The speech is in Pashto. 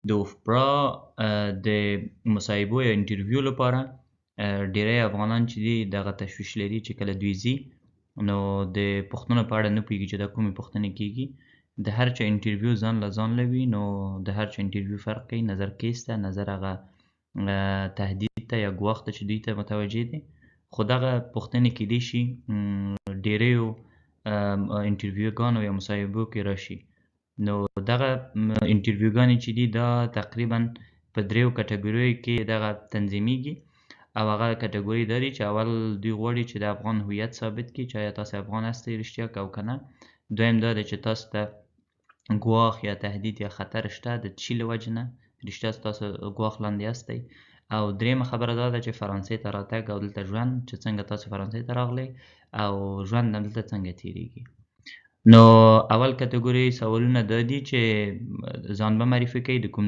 د اوفپرا د مصاحبو یا انټرویو لپاره ډیری افغانان چې دي دغه تشویش لري چې کله دوی ځي نو د پوښتنو په اړه نه پوهېږي چې دا کومې پوښتنې کېږي. د هر چا انټرویو ځان له وي، نو د هر چا انټرویو فرق کوي. نظر کیس ته، نظر هغه تهدید ته یا ګواښ ته چې دوی ته متوجه دي. خو دغه پوښتنې کیدای شي ډیریو انټرویوګانو یا مصاحبو کې راشي. نو دغه انټرویوګانې چې دي دا تقریبا په دریو کټګوریو کې دغه تنظیمیږي. او هغه کټګوري دا دي چې اول دوی غواړي چې د افغان هویت ثابت کړي چې آیا تاسو افغان هستئ رښتیا او که نه. دویم دا دی چې تاسو ته ګواښ یا تهدید یا خطر شته د چي له وجې نه، رښتیا تاسو ګواښ لاندې هستئ. او دریمه خبره دا ده چې فرانسې ته راتګ او دلته ژوند چې څنګه تاسو فرانسې ته راغلئ او ژوند دلته څنګه تیریږي. نو اول کټګوري سوالونه دا دي چې ځان به معرفي کوئ، د کوم